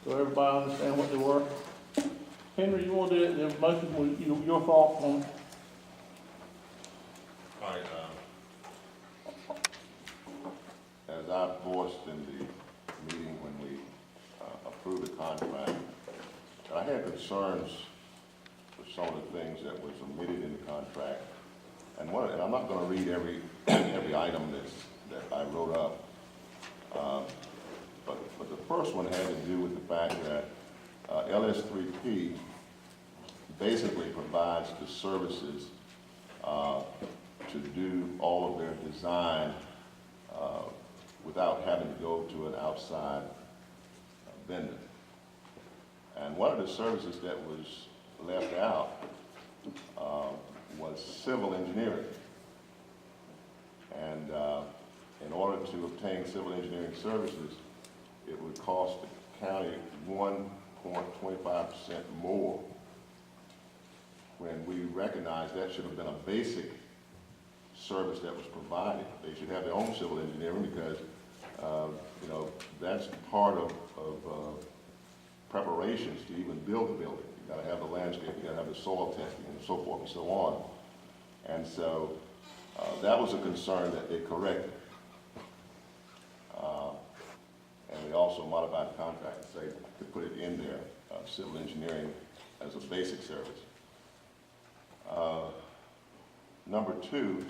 So everybody understand what they were? Henry, you want to do the motion with your thoughts on? All right, as I voiced in the meeting when we approved the contract, I had concerns with some of the things that was omitted in the contract. And I'm not going to read every item that I wrote up, but the first one had to do with the fact that LS3P basically provides the services to do all of their design without having to go to an outside vendor. And one of the services that was left out was civil engineering. And in order to obtain civil engineering services, it would cost the county 1.25% more, when we recognized that should have been a basic service that was provided. They should have their own civil engineering because, you know, that's part of preparations to even build the building. You gotta have the landscape, you gotta have the soil testing and so forth and so on. And so that was a concern that they corrected. And we also modified the contract to say, to put it in there, civil engineering as a basic service. Number two,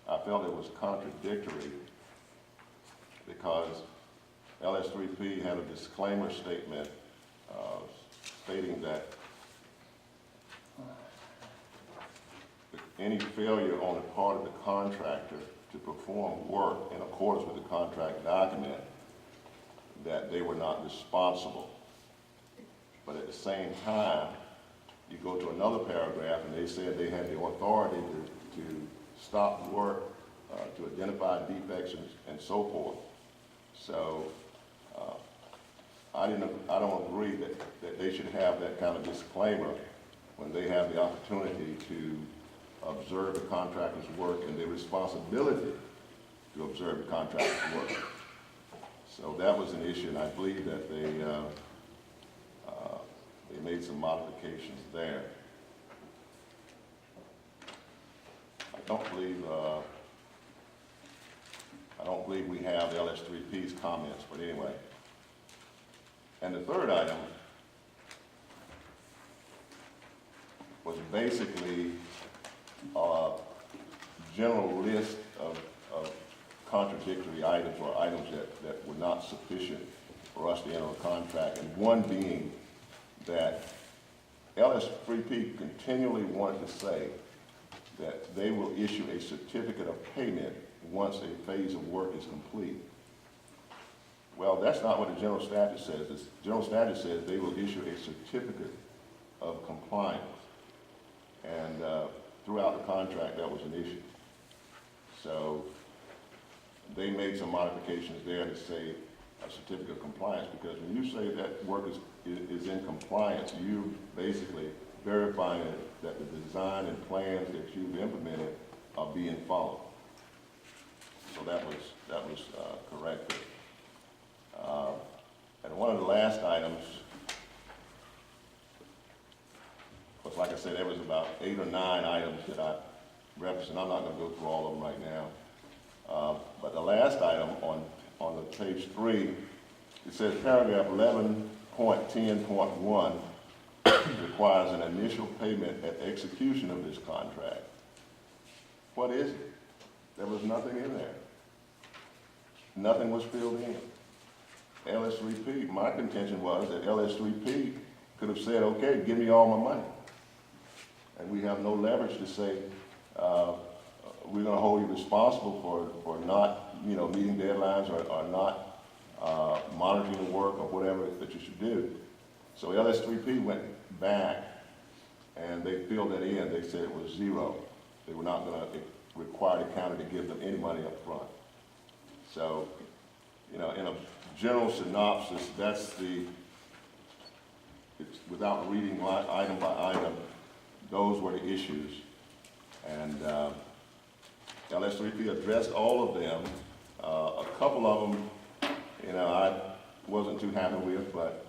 I felt it was contradictory because LS3P had a disclaimer statement stating that any failure on the part of the contractor to perform work in accordance with the contract document, that they were not responsible. But at the same time, you go to another paragraph and they said they had the authority to stop work, to identify defects and so forth. So I don't agree that they should have that kind of disclaimer when they have the opportunity to observe the contractor's work and their responsibility to observe the contractor's work. So that was an issue, and I believe that they made some modifications there. I don't believe we have LS3P's comments, but anyway. And the third item was basically a general list of contradictory items or items that were not sufficient for us to enter a contract, and one being that LS3P continually wanted to say that they will issue a certificate of payment once a phase of work is complete. Well, that's not what the general statute says. The general statute says they will issue a certificate of compliance. And throughout the contract, that was an issue. So they made some modifications there to say a certificate of compliance, because when you say that work is in compliance, you're basically verifying that the design and plans that you've implemented are being followed. So that was corrected. And one of the last items was, like I said, there was about 8 or 9 items that I referenced, and I'm not going to go through all of them right now. But the last item on the page 3, it says paragraph 11.10.1 requires an initial payment at execution of this contract. What is it? There was nothing in there. Nothing was filled in. LS3P, my contention was that LS3P could have said, okay, give me all my money. And we have no leverage to say, we're going to hold you responsible for not, meeting deadlines or not monitoring the work or whatever that you should do. So LS3P went back and they filled that in. They said it was 0. They were not going to require the county to give them any money up front. So, in a general synopsis, without reading item by item, those were the issues. And LS3P addressed all of them. A couple of them, wasn't too happy with, but,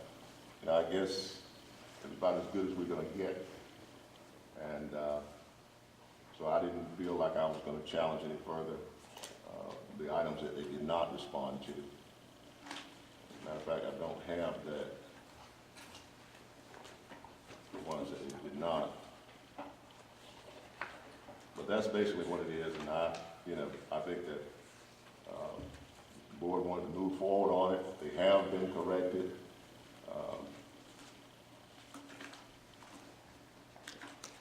you know, I guess it's about as good as we're gonna get. And, so I didn't feel like I was gonna challenge any further, the items that they did not respond to. Matter of fact, I don't have that, the ones that they did not. But that's basically what it is, and I think that, the board wanted to move forward on it. They have been corrected.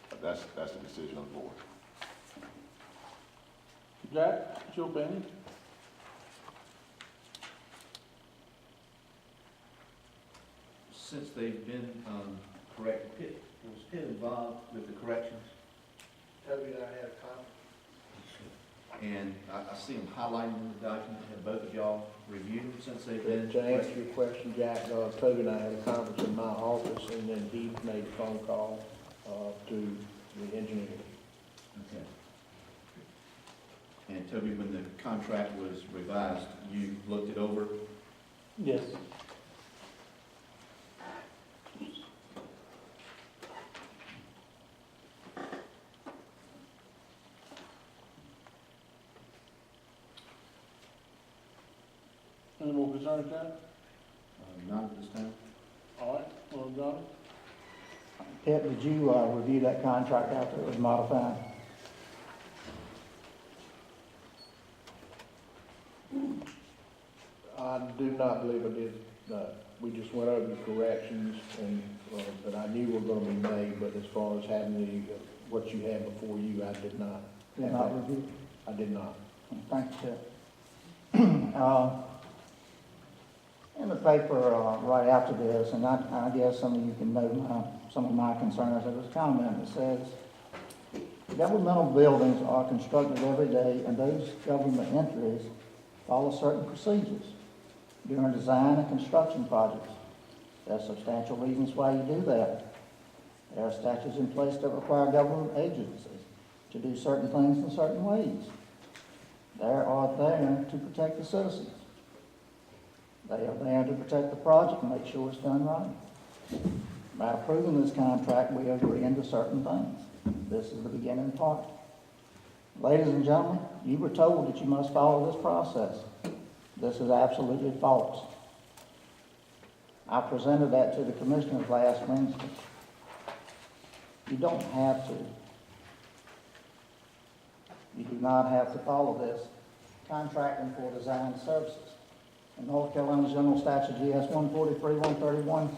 But that's the decision of the board. Jack, what's your opinion? Since they've been corrected, was Pitt involved with the corrections? Toby and I had a conference. And I see them highlighting in the document. Have both of y'all reviewed them since they've been? To answer your question, Jack, Toby and I had a conference in my office, and then he made a phone call to the engineer. Okay. And Toby, when the contract was revised, you looked it over? Yes. Any more concerns, Jack? Not at this time. All right, well, Johnny? Pitt, did you review that contract after it was modified? I do not believe I did, we just went over the corrections, and, that I knew were gonna be made, but as far as having the, what you had before you, I did not. Did not review? I did not. Thank you, Pitt. In the paper, right after this, and I guess some of you can know some of my concerns, there was a comment that says, governmental buildings are constructed every day, and those government entities follow certain procedures during design and construction projects. There are substantial reasons why you do that. There are statutes in place that require government agencies to do certain things in certain ways. They are there to protect the citizens. They are there to protect the project and make sure it's done right. By approving this contract, we are agreeing to certain things. This is the beginning part. Ladies and gentlemen, you were told that you must follow this process. This is absolutely false. I presented that to the commissioners last Wednesday. You don't have to. You do not have to follow this. Contracting for design services. In North Carolina General Statute GS 143, 131,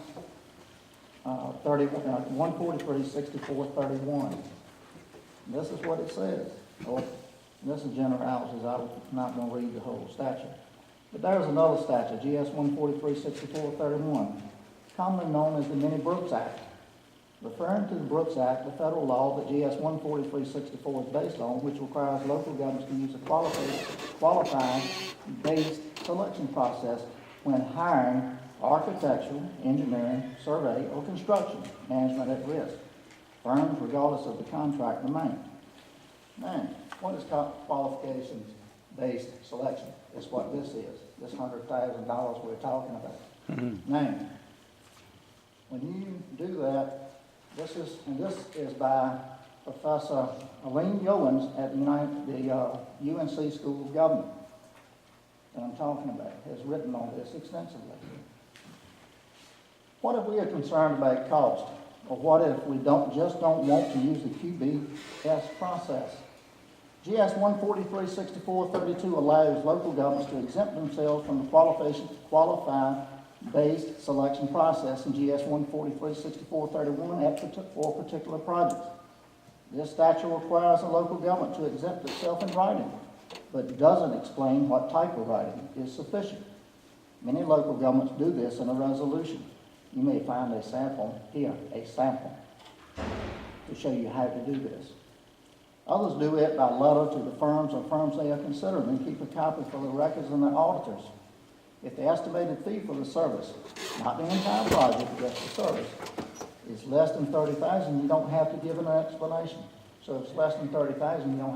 143, 64, 31. This is what it says. This is generalities. I'm not going to read the whole statute. But there's another statute, GS 143, 64, 31, commonly known as the Minnie Brooks Act. Referring to the Brooks Act, the federal law that GS 143, 64 is based on, which requires local governments to use a qualified based selection process when hiring architectural, engineering, survey, or construction management at risk. Firms, regardless of the contract, remain. Now, what is qualifications-based selection? It's what this is, this $100,000 we're talking about. Now, when you do that, this is by Professor Elaine Yowens at the UNC School of Government that I'm talking about, has written on this extensively. What if we are concerned about cost? Or what if we don't want to use the QBS process? GS 143, 64, 32 allows local governments to exempt themselves from the qualified based selection process in GS 143, 64, 31 for particular projects. This statute requires a local government to exempt itself in writing, but doesn't explain what type of writing is sufficient. Many local governments do this in a resolution. You may find a sample here, to show you how to do this. Others do it by letter to the firms or firms they are considering and keep a copy for the records and their auditors. If the estimated fee for the service, not the entire project, just the service, is less than $30,000, you don't have to give an explanation. So if it's less than $30,000, you don't have